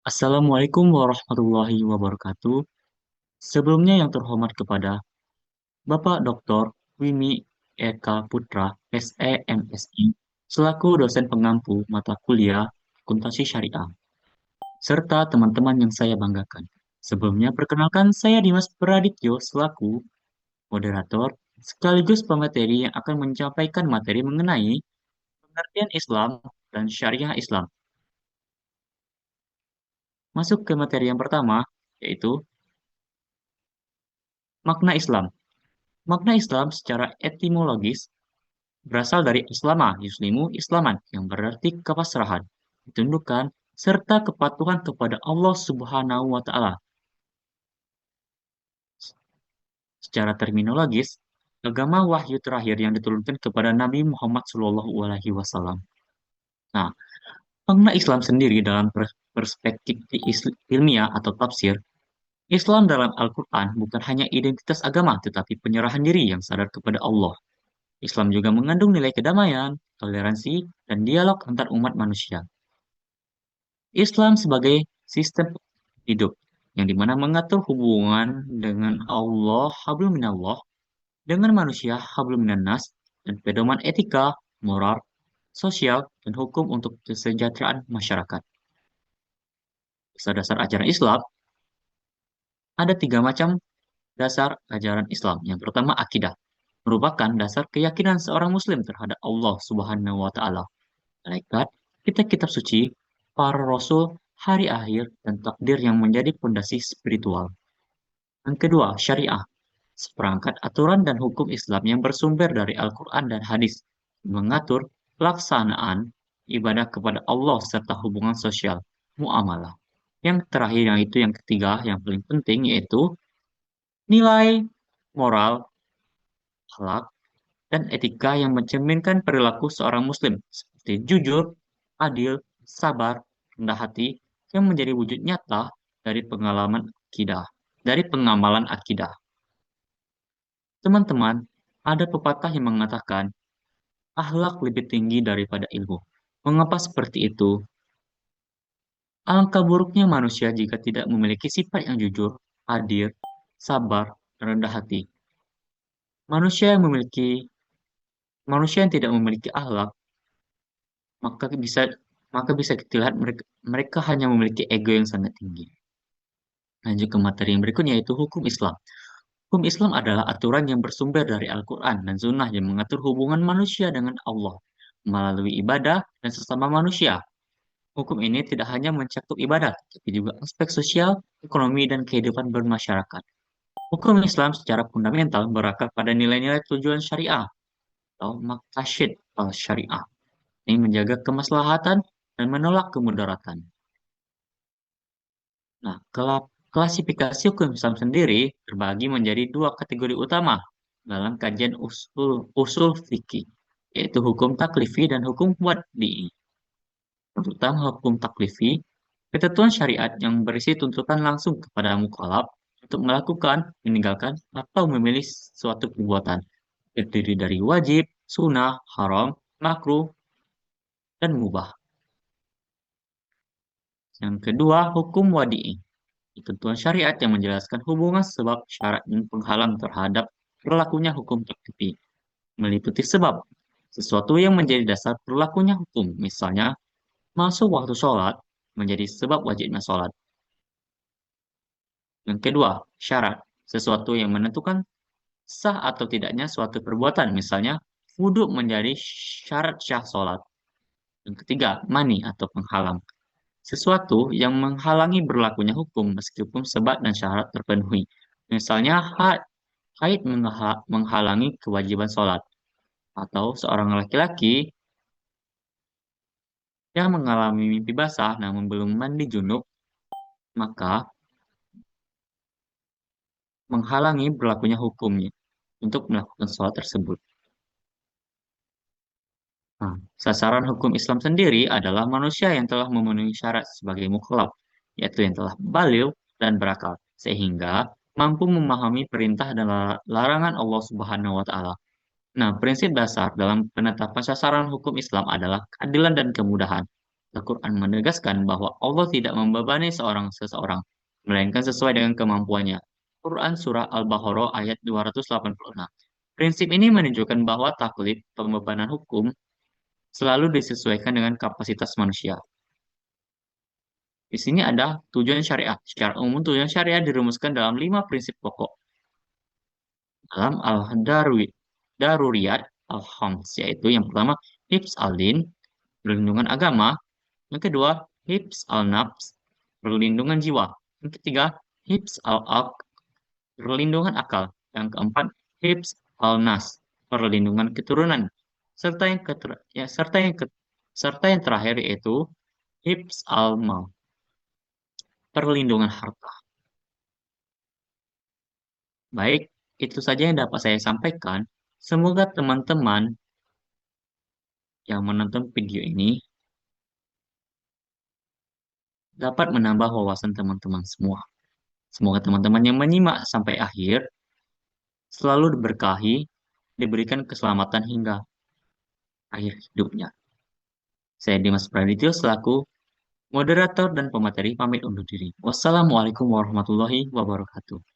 Assalamualaikum warahmatullahi wabarakatuh. Sebelumnya yang terhormat kepada Bapak Dr. Wimi Eka Putra, SEMSI, selaku dosen pengampu mata kuliah Akuntansi Syariah, serta teman-teman yang saya banggakan. Sebelumnya, perkenalkan saya Dimas Pradityo selaku moderator sekaligus pemateri yang akan menyampaikan materi mengenai pengertian Islam dan Syariah Islam. Masuk ke materi yang pertama, yaitu makna Islam. Makna Islam secara etimologis berasal dari Islama, Yuslimu, Islaman, yang berarti kepasrahan, ketundukan, serta kepatuhan kepada Allah Subhanahu wa Ta'ala. Secara terminologis, agama wahyu terakhir yang diturunkan kepada Nabi Muhammad SAW. Nah, makna Islam sendiri dalam perspektif ilmiah atau tafsir, Islam dalam Al-Quran bukan hanya identitas agama, tetapi penyerahan diri yang sadar kepada Allah. Islam juga mengandung nilai kedamaian, toleransi, dan dialog antar umat manusia. Islam sebagai sistem hidup yang dimana mengatur hubungan dengan Allah, hablum minallah, dengan manusia, hablum minannas, dan pedoman etika, moral, sosial, dan hukum untuk kesejahteraan masyarakat. Dasar-dasar ajaran Islam, ada tiga macam dasar ajaran Islam. Yang pertama, akidah, merupakan dasar keyakinan seorang muslim terhadap Allah Subhanahu wa Ta'ala, malaikat, kitab-kitab suci, para rasul, hari akhir, dan takdir yang menjadi fondasi spiritual. Yang kedua, syariah, seperangkat aturan dan hukum Islam yang bersumber dari Al-Quran dan hadis, mengatur pelaksanaan ibadah kepada Allah serta hubungan sosial, muamalah. Yang terakhir, yang ketiga, yang paling penting yaitu nilai moral, akhlak, dan etika yang mencerminkan perilaku seorang muslim seperti jujur, adil, sabar, rendah hati yang menjadi wujud nyata dari pengalaman akidah, dari pengamalan akidah. Teman-teman, ada pepatah yang mengatakan akhlak lebih tinggi daripada ilmu. Mengapa seperti itu? Alangkah buruknya manusia jika tidak memiliki sifat yang jujur, adil, sabar, dan rendah hati. Manusia yang memiliki manusia yang tidak memiliki akhlak maka bisa maka bisa kita lihat mereka hanya memiliki ego yang sangat tinggi. Lanjut ke materi yang berikutnya yaitu hukum Islam. Hukum Islam adalah aturan yang bersumber dari Al-Quran dan Sunnah yang mengatur hubungan manusia dengan Allah melalui ibadah dan sesama manusia. Hukum ini tidak hanya mencakup ibadah, tapi juga aspek sosial, ekonomi, dan kehidupan bermasyarakat. Hukum Islam secara fundamental berakar pada nilai-nilai tujuan syariah atau maqasid al-syariah. Ini menjaga kemaslahatan dan menolak kemudaratan. Nah, klasifikasi hukum Islam sendiri terbagi menjadi dua kategori utama dalam kajian usul fikih, yaitu hukum taklifi dan hukum wad'i. Tentang hukum taklifi, ketentuan syariat yang berisi tuntutan langsung kepada mukallaf untuk melakukan, meninggalkan, atau memilih suatu perbuatan, terdiri dari wajib, sunnah, haram, makruh, dan mubah. Yang kedua, hukum wadi'i. Ketentuan syariat yang menjelaskan hubungan sebab, syarat, dan penghalang terhadap berlakunya hukum taklifi. Meliputi sebab, sesuatu yang menjadi dasar berlakunya hukum. Misalnya, masuk waktu sholat menjadi sebab wajibnya sholat. Yang kedua, syarat. Sesuatu yang menentukan sah atau tidaknya suatu perbuatan. Misalnya, wudhu menjadi syarat syah sholat. Yang ketiga, mani atau penghalang. Sesuatu yang menghalangi berlakunya hukum meskipun sebab dan syarat terpenuhi. Misalnya, haid menghalangi kewajiban sholat. Atau seorang laki-laki yang mengalami mimpi basah namun belum mandi junub, maka menghalangi berlakunya hukumnya untuk melakukan sholat tersebut. Nah, sasaran hukum Islam sendiri adalah manusia yang telah memenuhi syarat sebagai mukallaf, yaitu yang telah baligh dan berakal, sehingga mampu memahami perintah dan larangan Allah Subhanahu wa Ta'ala. Nah, prinsip dasar dalam penetapan sasaran hukum Islam adalah keadilan dan kemudahan. Al-Quran menegaskan bahwa Allah tidak membebani seseorang, melainkan sesuai dengan kemampuannya. Quran Surah Al-Baqarah ayat 286. Prinsip ini menunjukkan bahwa taklid, pembebanan hukum, selalu disesuaikan dengan kapasitas manusia. Di sini ada tujuan syariah. Secara umum, tujuan syariah dirumuskan dalam 5 prinsip pokok dalam Daruriyat Al-Khams, yaitu yang pertama, hifz al-din, perlindungan agama. Yang kedua, hifz al-nafs, perlindungan jiwa. Yang ketiga, hifz al-aql, perlindungan akal. Yang keempat, hifz al-nas, perlindungan keturunan. Serta yang keter- ya, serta yang ke- serta yang terakhir yaitu hifz al-mal, perlindungan harta. Baik, itu saja yang dapat saya sampaikan. Semoga teman-teman yang menonton video ini dapat menambah wawasan teman-teman semua. Semoga teman-teman yang menyimak sampai akhir selalu diberkahi, diberikan keselamatan hingga akhir hidupnya. Saya Dimas Pradityo selaku moderator dan pemateri pamit undur diri. Wassalamualaikum warahmatullahi wabarakatuh.